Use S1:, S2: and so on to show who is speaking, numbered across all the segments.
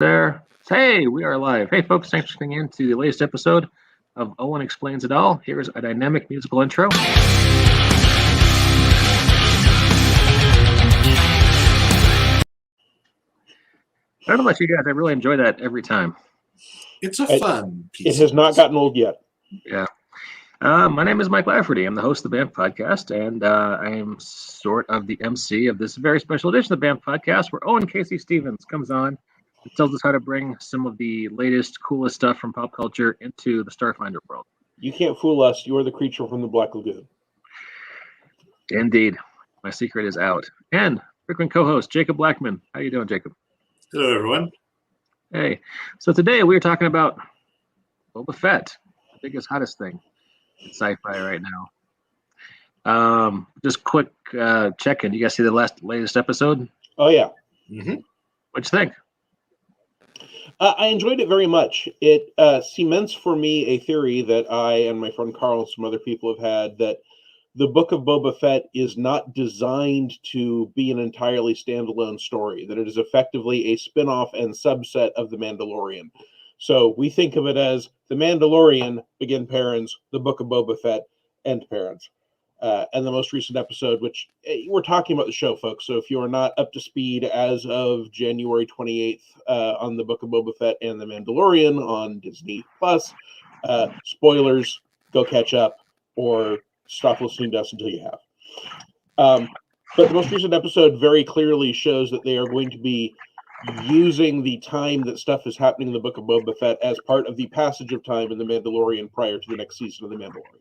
S1: There. Hey, we are live. Hey, folks, thanks for tuning in to the latest episode of Owen Explains It All. Here's a dynamic musical intro. I don't know about you guys, I really enjoy that every time.
S2: It's a fun piece.
S3: It has not gotten old yet.
S1: Yeah. My name is Mike Lafferty. I'm the host of the BAMF Podcast, and I am sort of the MC of this very special edition of the BAMF Podcast, where Owen Casey Stevens comes on and tells us how to bring some of the latest, coolest stuff from pop culture into the Starfinder world.
S3: You can't fool us. You are the creature from the Black Lagoon.
S1: Indeed. My secret is out. And frequent co-host, Jacob Blackman. How you doing, Jacob?
S2: Hello, everyone.
S1: Hey. So today we're talking about Boba Fett, the biggest, hottest thing in sci-fi right now. Just quick check-in. You guys see the latest episode?
S3: Oh, yeah.
S2: Mm-hmm.
S1: What'd you think?
S3: I enjoyed it very much. It cements for me a theory that I and my friend Carl and some other people have had, that the Book of Boba Fett is not designed to be an entirely standalone story, that it is effectively a spin-off and subset of The Mandalorian. So we think of it as The Mandalorian, begin parents, the Book of Boba Fett, end parents. And the most recent episode, which we're talking about the show, folks. So if you are not up to speed as of January 28th on the Book of Boba Fett and The Mandalorian on Disney Plus, spoilers, go catch up or stop listening to us until you have. But the most recent episode very clearly shows that they are going to be using the time that stuff is happening in the Book of Boba Fett as part of the passage of time in The Mandalorian prior to the next season of The Mandalorian.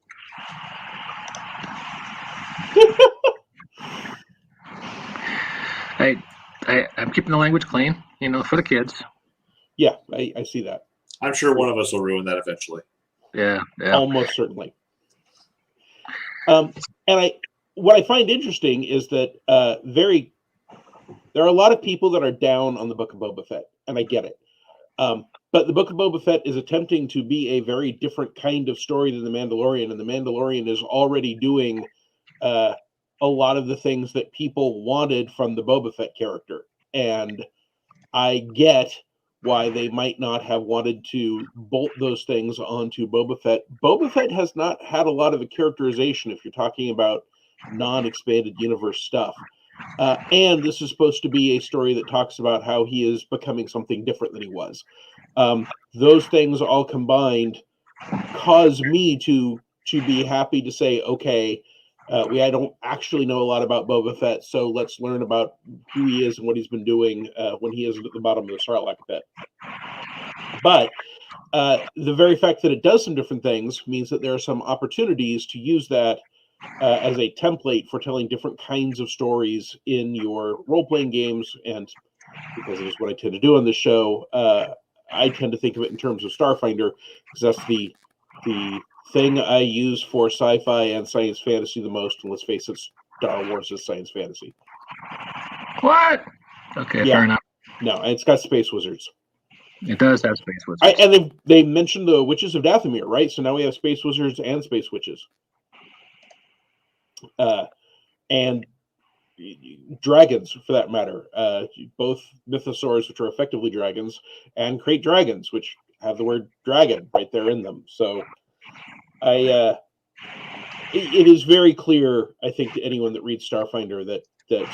S1: I'm keeping the language clean, for the kids.
S3: Yeah, I see that.
S2: I'm sure one of us will ruin that eventually.
S1: Yeah.
S3: Almost certainly. What I find interesting is that there are a lot of people that are down on the Book of Boba Fett, and I get it. But the Book of Boba Fett is attempting to be a very different kind of story than The Mandalorian, and The Mandalorian is already doing a lot of the things that people wanted from the Boba Fett character. And I get why they might not have wanted to bolt those things onto Boba Fett. Boba Fett has not had a lot of a characterization if you're talking about non-expanded universe stuff. And this is supposed to be a story that talks about how he is becoming something different than he was. Those things all combined cause me to be happy to say, okay, I don't actually know a lot about Boba Fett, so let's learn about who he is and what he's been doing when he is at the bottom of the Sarlacc pit. But the very fact that it does some different things means that there are some opportunities to use that as a template for telling different kinds of stories in your role-playing games. And because it is what I tend to do on this show, I tend to think of it in terms of Starfinder, because that's the thing I use for sci-fi and science fantasy the most. And let's face it, Star Wars is science fantasy.
S1: What? Okay, yeah. Fair enough.
S3: No, and it's got space wizards.
S1: It does have space wizards.
S3: And they mentioned the Witches of Dathomir, right? So now we have space wizards and space witches. And dragons, for that matter. Both mythosaurs, which are effectively dragons, and krayt dragons, which have the word dragon right there in them. So it is very clear, I think, to anyone that reads Starfinder that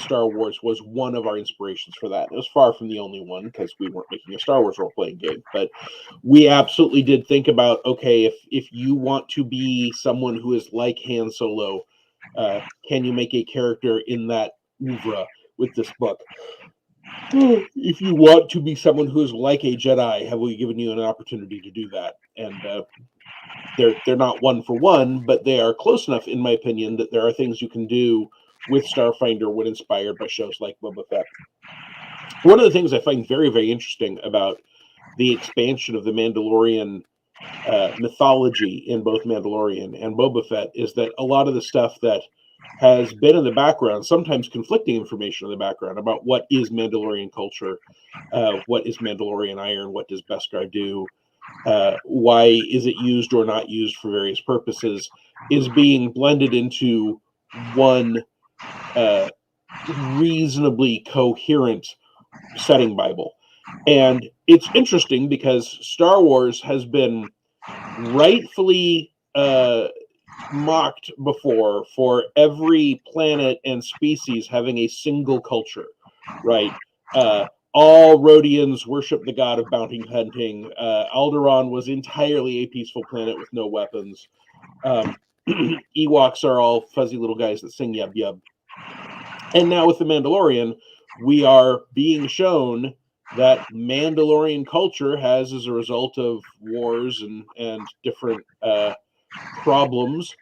S3: Star Wars was one of our inspirations for that. It was far from the only one, because we weren't making a Star Wars role-playing game. But we absolutely did think about, okay, if you want to be someone who is like Han Solo, can you make a character in that oeuvre with this book? If you want to be someone who is like a Jedi, have we given you an opportunity to do that? And they're not one for one, but they are close enough, in my opinion, that there are things you can do with Starfinder when inspired by shows like Boba Fett. One of the things I find very, very interesting about the expansion of the Mandalorian mythology in both Mandalorian and Boba Fett is that a lot of the stuff that has been in the background, sometimes conflicting information in the background about what is Mandalorian culture, what is Mandalorian iron, what does Beskar do, why is it used or not used for various purposes, is being blended into one reasonably coherent setting Bible. And it's interesting because Star Wars has been rightfully mocked before for every planet and species having a single culture, right? All Rhodians worship the god of bounty hunting. Alderaan was entirely a peaceful planet with no weapons. Ewoks are all fuzzy little guys that sing yub yub. And now with The Mandalorian, we are being shown that Mandalorian culture has, as a result of wars and different problems,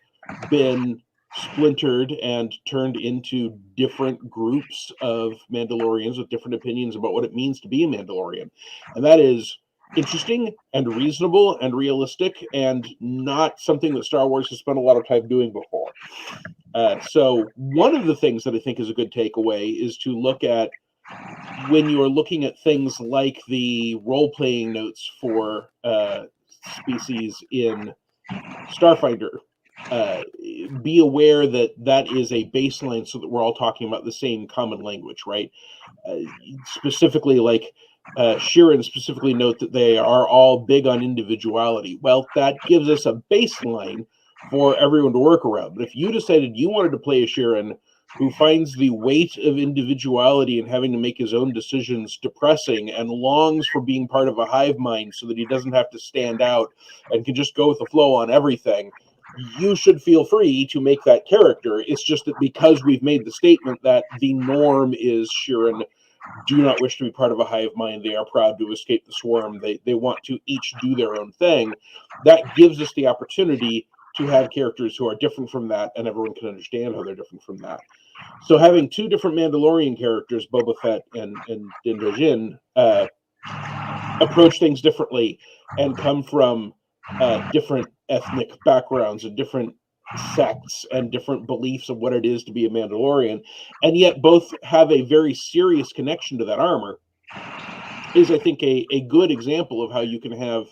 S3: been splintered and turned into different groups of Mandalorians with different opinions about what it means to be a Mandalorian. And that is interesting and reasonable and realistic and not something that Star Wars has spent a lot of time doing before. So one of the things that I think is a good takeaway is to look at, when you are looking at things like the role-playing notes for species in Starfinder, be aware that that is a baseline so that we're all talking about the same common language, right? Specifically, like Sheeran specifically note that they are all big on individuality. Well, that gives us a baseline for everyone to work around. But if you decided you wanted to play a Sheeran who finds the weight of individuality and having to make his own decisions depressing and longs for being part of a hive mind so that he doesn't have to stand out and can just go with the flow on everything, you should feel free to make that character. It's just that because we've made the statement that the norm is Sheeran do not wish to be part of a hive mind, they are proud to escape the swarm, they want to each do their own thing, that gives us the opportunity to have characters who are different from that, and everyone can understand how they're different from that. So having two different Mandalorian characters, Boba Fett and Din Djarin, approach things differently and come from different ethnic backgrounds and different sects and different beliefs of what it is to be a Mandalorian, and yet both have a very serious connection to that armor, is, I think, a good example of how you can have,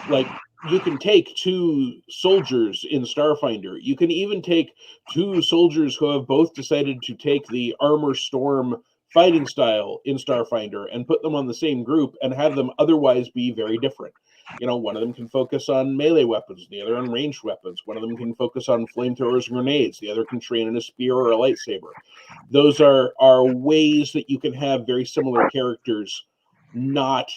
S3: like, you can take two soldiers in Starfinder. You can even take two soldiers who have both decided to take the armor storm fighting style in Starfinder and put them on the same group and have them otherwise be very different. You know, one of them can focus on melee weapons, the other on ranged weapons. One of them can focus on flamethrowers and grenades, the other can train in a spear or a lightsaber. Those are ways that you can have very similar characters not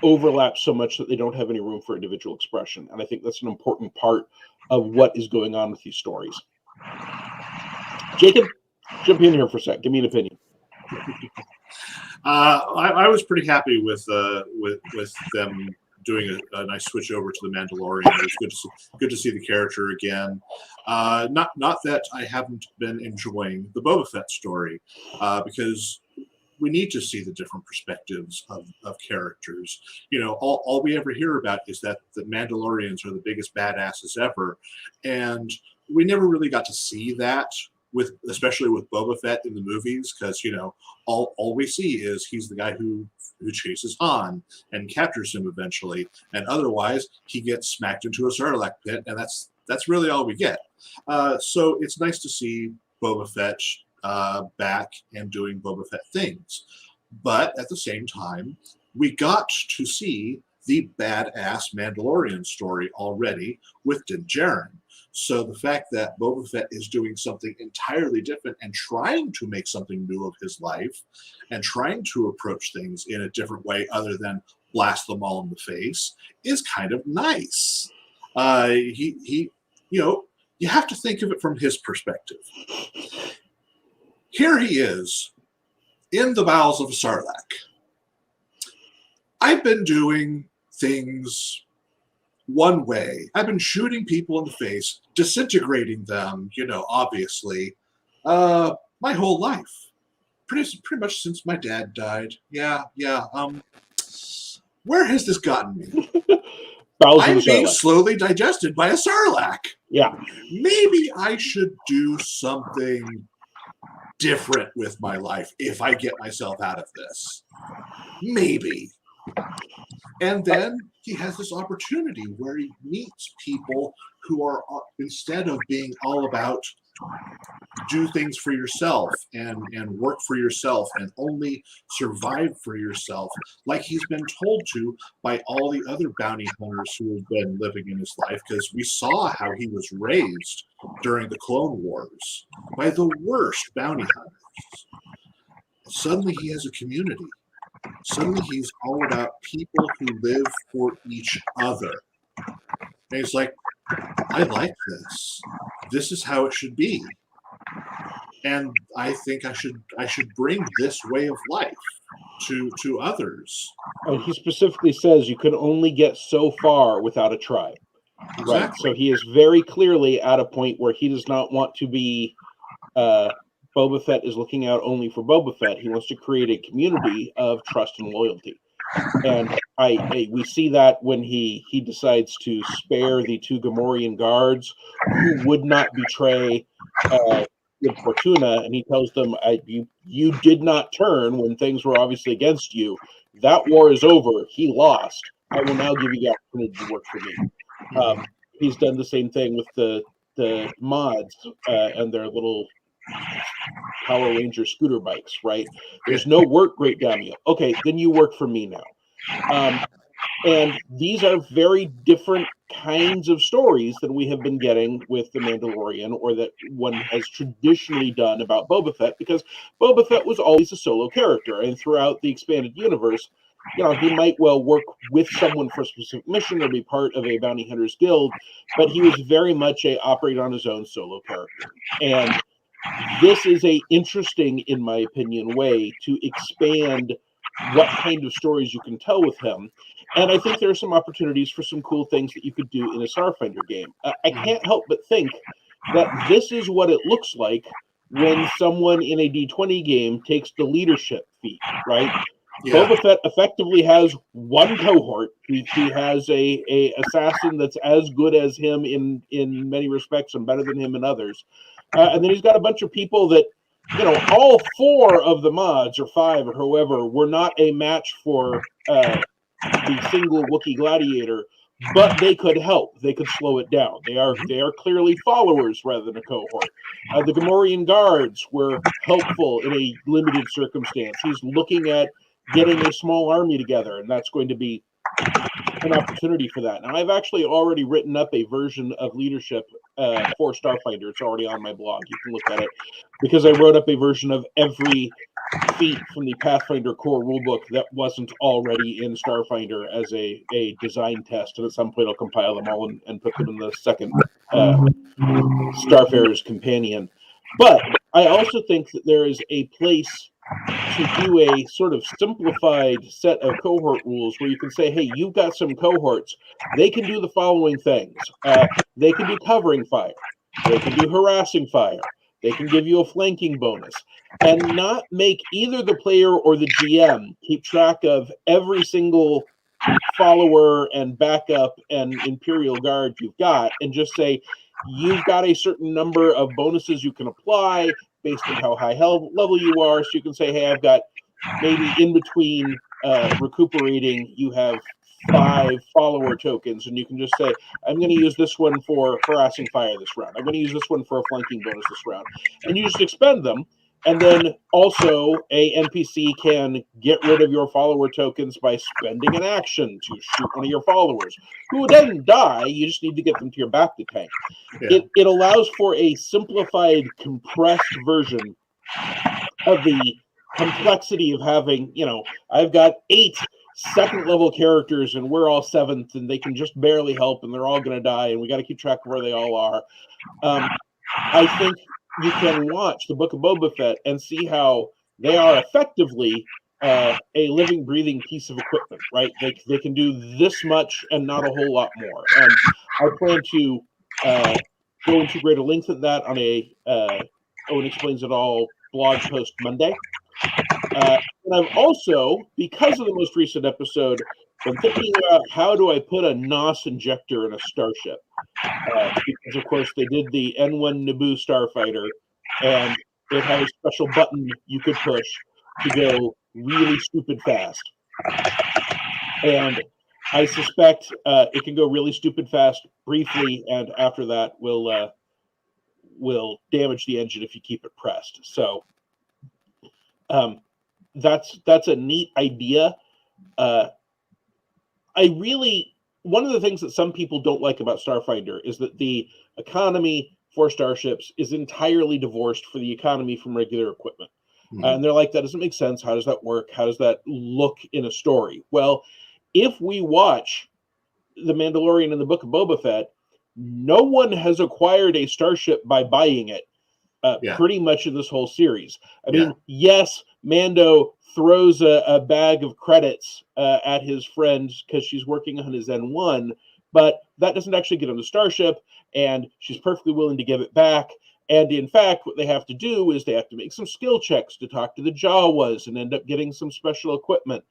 S3: overlap so much that they don't have any room for individual expression. And I think that's an important part of what is going on with these stories. Jacob, jump in here for a sec. Give me an opinion.
S2: I was pretty happy with them doing a nice switch over to the Mandalorian. It was good to see the character again. Not that I haven't been enjoying the Boba Fett story, because we need to see the different perspectives of characters. You know, all we ever hear about is that the Mandalorians are the biggest badasses ever, and we never really got to see that, especially with Boba Fett in the movies, because, you know, all we see is he's the guy who chases Han and captures him eventually, and otherwise he gets smacked into a Sarlacc pit, and that's really all we get. So it's nice to see Boba Fett back and doing Boba Fett things. But at the same time, we got to see the badass Mandalorian story already with Din Djarin. So the fact that Boba Fett is doing something entirely different and trying to make something new of his life and trying to approach things in a different way other than blast them all in the face is kind of nice. He you know, you have to think of it from his perspective. Here he is in the bowels of a Sarlacc. I've been doing things one way. I've been shooting people in the face, disintegrating them, you know, obviously, my whole life. Pretty much since my dad died. Yeah. Where has this gotten me? I'm being slowly digested by a Sarlacc.
S3: Yeah.
S2: Maybe I should do something different with my life if I get myself out of this. Maybe. And then he has this opportunity where he meets people who are, instead of being all about do things for yourself and work for yourself and only survive for yourself, like he's been told to by all the other bounty hunters who have been living in his life, because we saw how he was raised during the Clone Wars by the worst bounty hunters. Suddenly he has a community. Suddenly he's all about people who live for each other. And he's like, I like this. This is how it should be. And I think I should bring this way of life to others.
S3: And he specifically says you can only get so far without a tribe.
S2: Exactly.
S3: Right. So he is very clearly at a point where he does not want to be Boba Fett is looking out only for Boba Fett. He wants to create a community of trust and loyalty. And we see that when he decides to spare the 2 Gamorrean guards who would not betray Good Fortuna, and he tells them, you did not turn when things were obviously against you. That war is over. He lost. I will now give you the opportunity to work for me. He's done the same thing with the mods and their little Power Ranger scooter bikes, right? There's no work, Great Daimyo. Okay, then you work for me now. And these are very different kinds of stories that we have been getting with The Mandalorian, or that one has traditionally done about Boba Fett, because Boba Fett was always a solo character, and throughout the expanded universe, he might well work with someone for a specific mission or be part of a bounty hunters guild, but he was very much a operate on his own solo character. And this is a interesting, in my opinion, way to expand what kind of stories you can tell with him. And I think there are some opportunities for some cool things that you could do in a Starfinder game. I can't help but think that this is what it looks like when someone in a D20 game takes the leadership feat, right? Yeah. Boba Fett effectively has one cohort. He has a assassin that's as good as him in many respects and better than him in others. And then he's got a bunch of people that, all 4 of the mods, or 5, or whoever, were not a match for the single Wookiee gladiator, but they could help. They could slow it down. They are clearly followers rather than a cohort. The Gamorrean guards were helpful in a limited circumstance. He's looking at getting a small army together, and that's going to be an opportunity for that. And I've actually already written up a version of leadership for Starfinder. It's already on my blog. You can look at it, because I wrote up a version of every feat from the Pathfinder core rulebook that wasn't already in Starfinder as a design test. And at some point I'll compile them all and put them in the second Starfarer's Companion. But I also think that there is a place to do a sort of simplified set of cohort rules where you can say, hey, you've got some cohorts. They can do the following things. They can do covering fire. They can do harassing fire. They can give you a flanking bonus. And not make either the player or the GM keep track of every single follower and backup and Imperial Guard you've got, and just say, you've got a certain number of bonuses you can apply based on how high level you are. So you can say, hey, I've got maybe in between recuperating, you have 5 follower tokens, and you can just say, I'm going to use this one for harassing fire this round. I'm going to use this one for a flanking bonus this round. And you just expend them. And then also a NPC can get rid of your follower tokens by spending an action to shoot one of your followers, who doesn't die. You just need to get them to your back to tank. Yeah. It allows for a simplified, compressed version of the complexity of having, I've got 8 second level characters and we're all 7th, and they can just barely help, and they're all going to die, and we got to keep track of where they all are. I think you can watch the Book of Boba Fett and see how they are effectively a living, breathing piece of equipment, right? They can do this much and not a whole lot more. And I plan to go into greater length at that on a Owen Explains It All blog post Monday. And I've also, because of the most recent episode, been thinking about how do I put a NOS injector in a starship. Because, of course, they did the N1 Naboo Starfighter, and it had a special button you could push to go really stupid fast. And I suspect it can go really stupid fast briefly, and after that, we'll will damage the engine if you keep it pressed. So that's a neat idea. One of the things that some people don't like about Starfinder is that the economy for starships is entirely divorced for the economy from regular equipment. And they're like, that doesn't make sense. How does that work? How does that look in a story? Well, if we watch The Mandalorian and the Book of Boba Fett, no one has acquired a starship by buying it pretty much in this whole series. I mean, yes, Mando throws a bag of credits at his friend because she's working on his N1, but that doesn't actually get on the starship, and she's perfectly willing to give it back. And in fact, what they have to do is they have to make some skill checks to talk to the Jawas and end up getting some special equipment.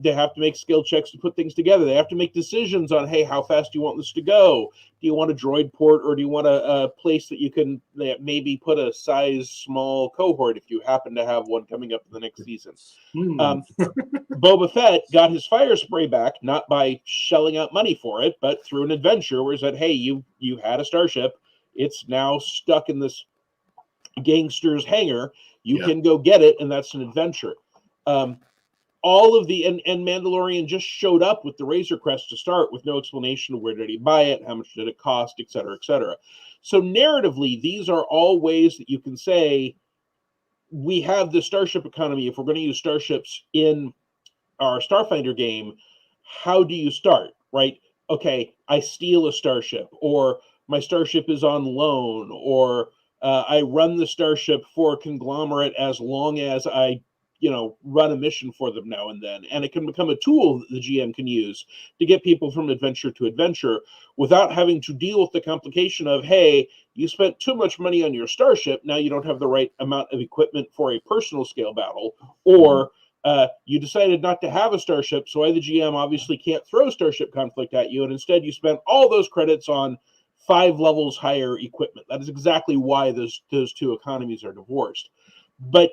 S3: They have to make skill checks to put things together. They have to make decisions on, hey, how fast do you want this to go? Do you want a droid port, or do you want a place that you can maybe put a size small cohort if you happen to have one coming up in the next season? Boba Fett got his fire spray back, not by shelling out money for it, but through an adventure where he said, hey, you had a starship. It's now stuck in this gangster's hangar. You can go get it, and that's an adventure. All of the and Mandalorian just showed up with the Razor Crest to start, with no explanation of where did he buy it, how much did it cost, et cetera, et cetera. So narratively, these are all ways that you can say we have the Starship Economy. If we're going to use starships in our Starfinder game, how do you start? Right? Okay, I steal a starship, or my starship is on loan, or I run the starship for a conglomerate as long as I run a mission for them now and then. And it can become a tool that the GM can use to get people from adventure to adventure without having to deal with the complication of, hey, you spent too much money on your starship, now you don't have the right amount of equipment for a personal scale battle, or you decided not to have a starship, so I, the GM, obviously can't throw starship conflict at you, and instead you spent all those credits on 5 levels higher equipment. That is exactly why those two economies are divorced. But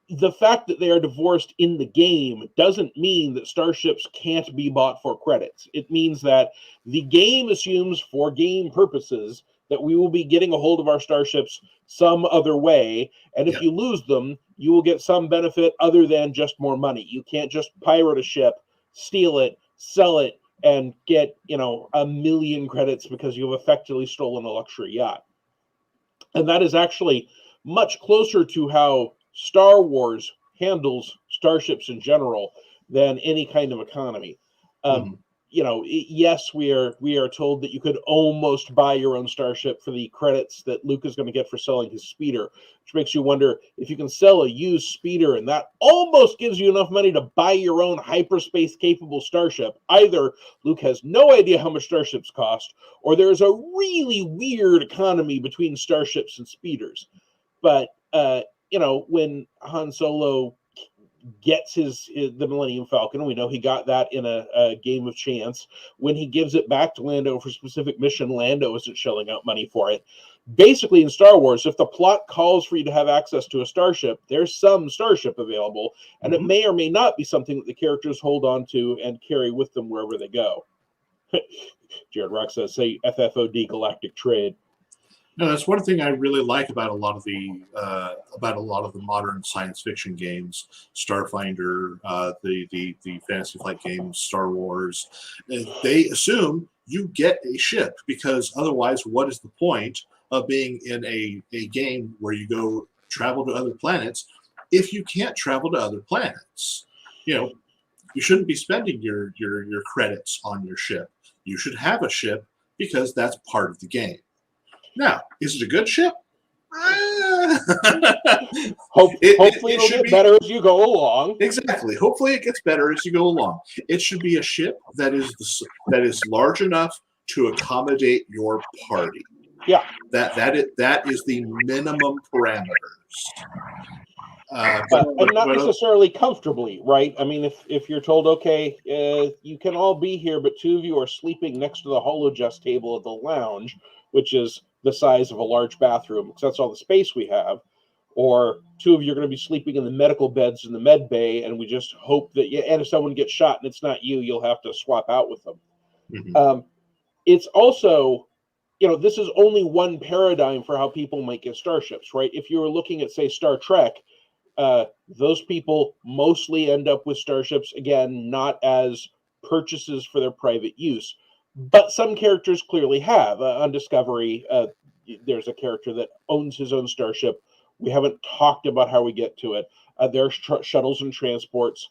S3: the fact that they are divorced in the game doesn't mean that starships can't be bought for credits. It means that the game assumes, for game purposes, that we will be getting a hold of our starships some other way, and if you lose them, you will get some benefit other than just more money. You can't just pirate a ship, steal it, sell it, and get 1 million credits because you have effectively stolen a luxury yacht. And that is actually much closer to how Star Wars handles starships in general than any kind of economy. Yes, we are told that you could almost buy your own starship for the credits that Luke is going to get for selling his speeder, which makes you wonder if you can sell a used speeder and that almost gives you enough money to buy your own hyperspace capable starship. Either Luke has no idea how much starships cost, or there's a really weird economy between starships and speeders. But when Han Solo gets the Millennium Falcon, we know he got that in a game of chance. When he gives it back to Lando for a specific mission, Lando isn't shelling out money for it. Basically, in Star Wars, if the plot calls for you to have access to a starship, there's some starship available, and it may or may not be something that the characters hold on to and carry with them wherever they go. Jared Rock says, say FFOD, galactic trade.
S2: No, that's one thing I really like about a lot of the modern science fiction games, Starfinder, the Fantasy Flight games, Star Wars. They assume you get a ship, because otherwise, what is the point of being in a game where you go travel to other planets if you can't travel to other planets? You shouldn't be spending your credits on your ship. You should have a ship because that's part of the game. Now, is it a good ship?
S3: Hopefully it'll get better as you go along.
S2: Exactly. Hopefully it gets better as you go along. It should be a ship that is large enough to accommodate your party.
S3: Yeah.
S2: That is the minimum parameters.
S3: And not necessarily comfortably, right? I mean, if you're told, okay, you can all be here, but 2 of you are sleeping next to the holojust table at the lounge, which is the size of a large bathroom, because that's all the space we have, or 2 of you are going to be sleeping in the medical beds in the med bay, and we just hope that, and if someone gets shot and it's not you, you'll have to swap out with them. It's also this is only one paradigm for how people might get starships, right? If you were looking at, say, Star Trek, those people mostly end up with starships, again, not as purchases for their private use. But some characters clearly have. On Discovery, there's a character that owns his own starship. We haven't talked about how we get to it. There are shuttles and transports.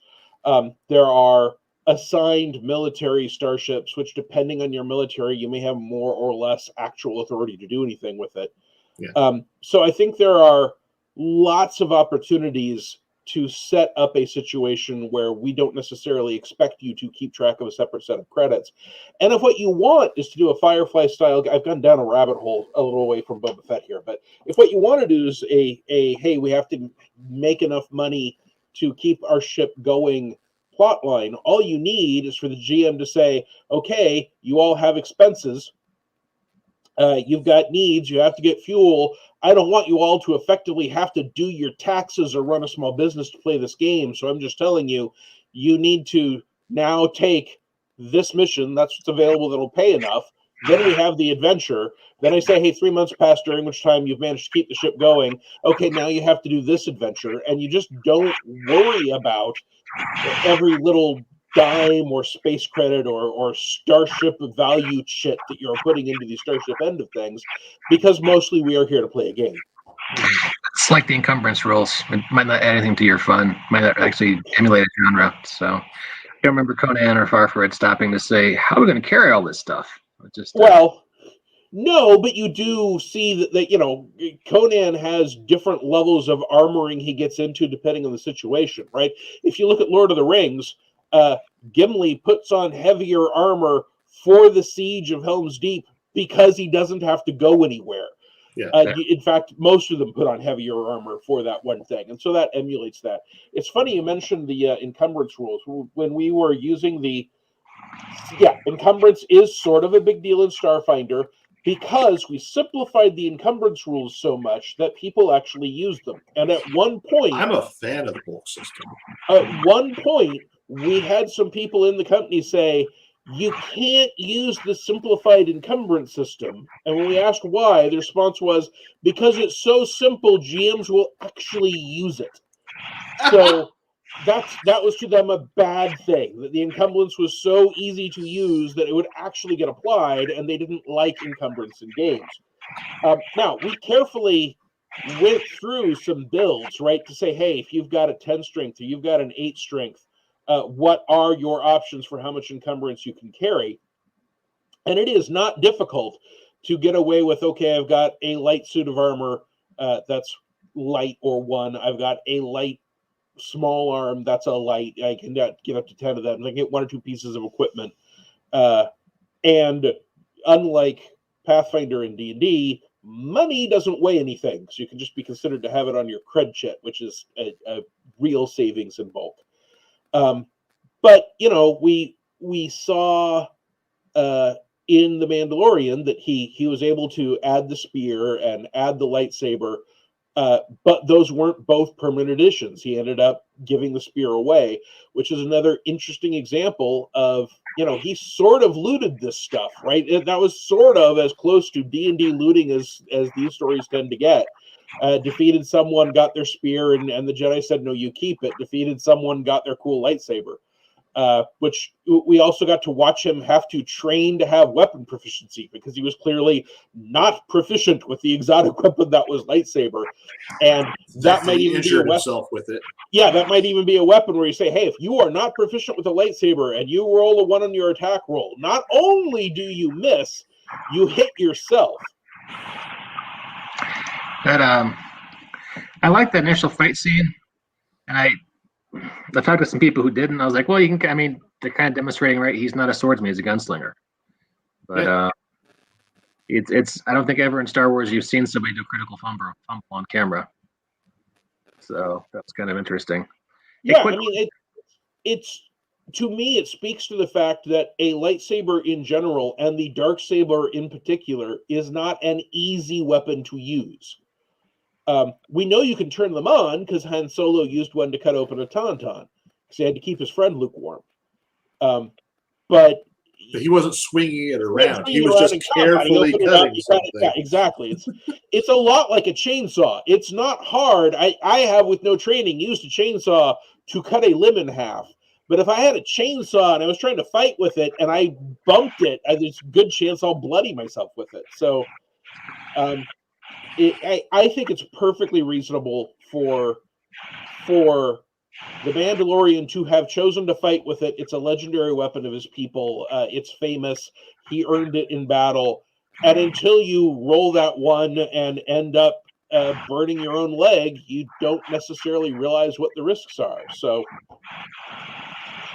S3: There are assigned military starships, which, depending on your military, you may have more or less actual authority to do anything with it.
S2: Yeah.
S3: So I think there are lots of opportunities to set up a situation where we don't necessarily expect you to keep track of a separate set of credits. And if what you want is to do a Firefly style, I've gone down a rabbit hole a little away from Boba Fett here, but if what you want to do is hey, we have to make enough money to keep our ship going plotline, all you need is for the GM to say, okay, you all have expenses. You've got needs, you have to get fuel. I don't want you all to effectively have to do your taxes or run a small business to play this game. So I'm just telling you, you need to now take this mission. That's what's available that'll pay enough. Then we have the adventure. Then I say, hey, 3 months passed, during which time you've managed to keep the ship going. Okay, now you have to do this adventure. And you just don't worry about every little dime or space credit or starship value shit that you're putting into the starship end of things, because mostly we are here to play a game.
S1: It's like the Encumbrance Rules. It might not add anything to your fun. It might not actually emulate a genre. So I don't remember Conan or Farfred stopping to say, how are we going to carry all this stuff?
S3: No, but you do see that Conan has different levels of armoring he gets into depending on the situation, right? If you look at Lord of the Rings, Gimli puts on heavier armor for the siege of Helm's Deep because he doesn't have to go anywhere.
S2: Yeah.
S3: In fact, most of them put on heavier armor for that one thing, and so that emulates that. It's funny you mentioned the encumbrance rules. When we were using encumbrance is sort of a big deal in Starfinder because we simplified the encumbrance rules so much that people actually use them. And at one point,
S2: I'm a fan of the bulk system.
S3: At one point, we had some people in the company say, you can't use the simplified encumbrance system. And when we asked why, the response was, because it's so simple, GMs will actually use it. So that was to them a bad thing, that the encumbrance was so easy to use that it would actually get applied, and they didn't like encumbrance in games. Now, we carefully went through some builds, right, to say, hey, if you've got a 10 strength or you've got an 8 strength, what are your options for how much encumbrance you can carry? And it is not difficult to get away with, okay, I've got a light suit of armor that's light or 1. I've got a light small arm that's a light. I can get up to 10 of them. I get 1 or 2 pieces of equipment. And unlike Pathfinder and D&D, money doesn't weigh anything, so you can just be considered to have it on your cred chit, which is a real savings in bulk. But we saw in The Mandalorian that he was able to add the spear and add the lightsaber, but those weren't both permanent additions. He ended up giving the spear away, which is another interesting example of, he sort of looted this stuff, right? That was sort of as close to D&D looting as these stories tend to get. Defeated someone, got their spear, and the Jedi said, no, you keep it. Defeated someone, got their cool lightsaber. Which we also got to watch him have to train to have weapon proficiency, because he was clearly not proficient with the exotic weapon that was lightsaber. And that might even be a weapon
S2: with it.
S3: Yeah, that might even be a weapon where you say, hey, if you are not proficient with a lightsaber and you roll a 1 on your attack roll, not only do you miss, you hit yourself.
S1: That I like that initial fight scene, and I talked to some people who didn't. I was like, well, they're kind of demonstrating, right? He's not a swordsman; he's a gunslinger. But it's I don't think ever in Star Wars you've seen somebody do a critical fumble on camera. So that's kind of interesting.
S3: Yeah, it's to me, it speaks to the fact that a lightsaber in general and the darksaber in particular is not an easy weapon to use. We know you can turn them on because Han Solo used one to cut open a tauntaun because he had to keep his friend lukewarm. But
S2: he wasn't swinging it around. He
S3: swinging
S2: was
S3: around
S2: just
S3: in combat.
S2: carefully
S3: He opened it up,
S2: cutting
S3: you cut it.
S2: something.
S3: Yeah, exactly. It's a lot like a chainsaw. It's not hard. I have, with no training, used a chainsaw to cut a limb in half. But if I had a chainsaw and I was trying to fight with it and I bumped it, there's a good chance I'll bloody myself with it. So I think it's perfectly reasonable for the Mandalorian to have chosen to fight with it. It's a legendary weapon of his people. It's famous. He earned it in battle. And until you roll that one and end up burning your own leg, you don't necessarily realize what the risks are. So,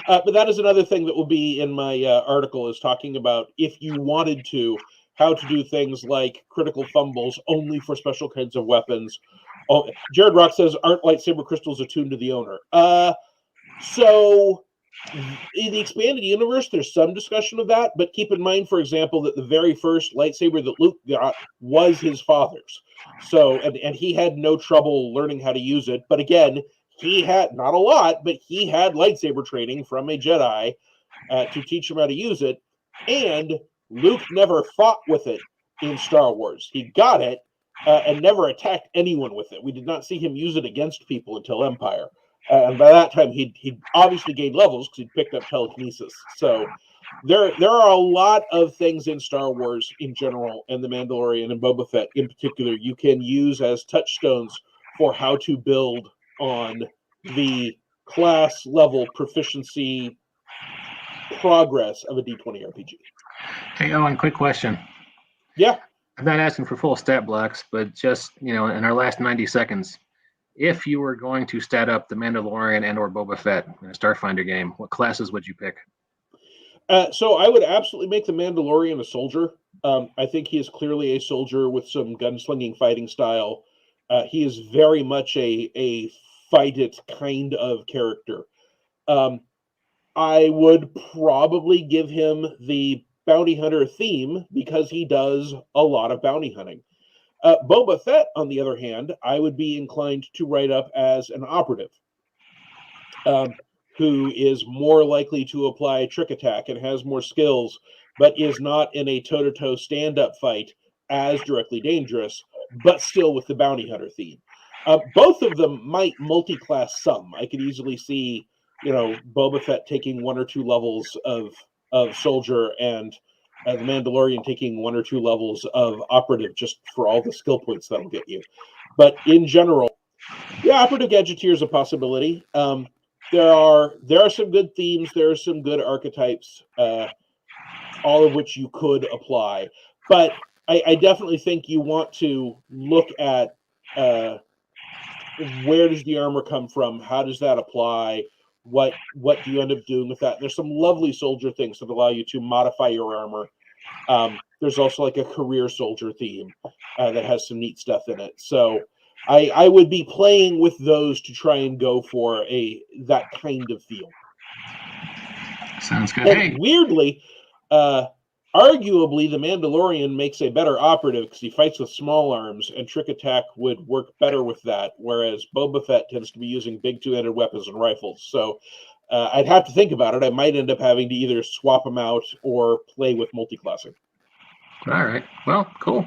S3: but that is another thing that will be in my article, is talking about, if you wanted to, how to do things like critical fumbles only for special kinds of weapons. Oh, Jared Rock says, aren't lightsaber crystals attuned to the owner? So in the expanded universe, there's some discussion of that, but keep in mind, for example, that the very first lightsaber that Luke got was his father's. So, and he had no trouble learning how to use it. But again, he had, not a lot, but he had lightsaber training from a Jedi to teach him how to use it. And Luke never fought with it in Star Wars. He got it and never attacked anyone with it. We did not see him use it against people until Empire. And by that time, he'd obviously gained levels because he'd picked up telekinesis. So there are a lot of things in Star Wars in general, and The Mandalorian and Boba Fett in particular, you can use as touchstones for how to build on the class level proficiency progress of a D20 RPG.
S1: Hey, Owen, quick question.
S3: Yeah.
S1: I'm not asking for full stat blocks, but just, in our last 90 seconds, if you were going to stat up the Mandalorian and or Boba Fett in a Starfinder game, what classes would you pick?
S3: So I would absolutely make the Mandalorian a soldier. I think he is clearly a soldier with some gunslinging fighting style. He is very much a fight it kind of character. I would probably give him the bounty hunter theme because he does a lot of bounty hunting. Boba Fett, on the other hand, I would be inclined to write up as an operative who is more likely to apply trick attack and has more skills, but is not in a toe-to-toe stand-up fight as directly dangerous, but still with the bounty hunter theme. Both of them might multi-class some. I could easily see, Boba Fett taking 1 or 2 levels of soldier, and the Mandalorian taking 1 or 2 levels of operative, just for all the skill points that'll get you. But in general, yeah, operative gadgeteer is a possibility. There are some good themes. There are some good archetypes, all of which you could apply. But I definitely think you want to look at where does the armor come from? How does that apply? What do you end up doing with that? There's some lovely soldier things that allow you to modify your armor. There's also like a career soldier theme that has some neat stuff in it. So I would be playing with those to try and go for that kind of feel.
S1: Sounds good.
S3: And
S1: hey,
S3: weirdly, arguably, the Mandalorian makes a better operative because he fights with small arms, and trick attack would work better with that, whereas Boba Fett tends to be using big two-handed weapons and rifles. So I'd have to think about it. I might end up having to either swap them out or play with multi-classing.
S1: All right. Well, cool.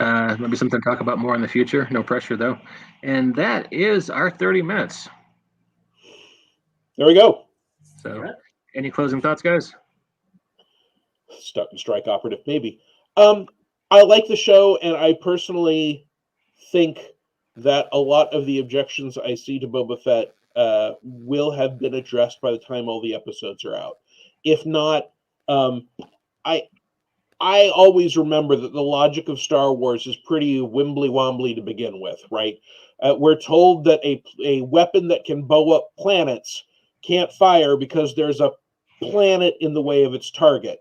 S1: Maybe something to talk about more in the future. No pressure, though. And that is our 30 minutes.
S3: There we go.
S1: So, any closing thoughts, guys?
S3: Stuck and strike operative, maybe. I like the show, and I personally think that a lot of the objections I see to Boba Fett will have been addressed by the time all the episodes are out. If not, I always remember that the logic of Star Wars is pretty wimbly-wombly to begin with, right? We're told that a weapon that can bow up planets can't fire because there's a planet in the way of its target.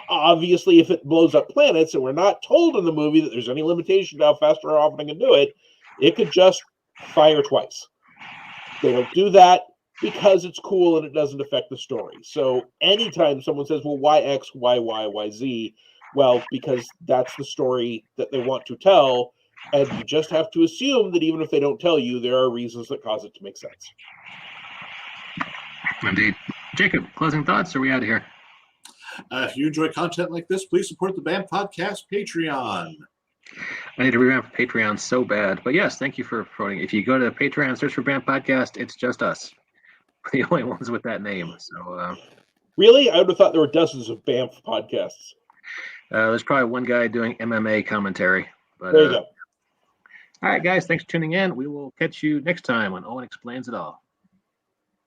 S3: Obviously, if it blows up planets, and we're not told in the movie that there's any limitation to how fast or often it can do it, it could just fire twice. They don't do that because it's cool and it doesn't affect the story. So anytime someone says, well, why X, why Y, why Z? Well, because that's the story that they want to tell, and you just have to assume that even if they don't tell you, there are reasons that cause it to make sense.
S1: Indeed. Jacob, closing thoughts, or are we out of here?
S2: If you enjoy content like this, please support the BAM Podcast Patreon.
S1: I need to revamp Patreon so bad. But yes, thank you for voting. If you go to Patreon and search for BAM Podcast, it's just us. We're the only ones with that name. So
S3: Really? I would have thought there were dozens of BAMF podcasts.
S1: there's probably one guy doing MMA commentary. But,
S3: There you go.
S1: All right, guys, thanks for tuning in. We will catch you next time when Owen explains it all.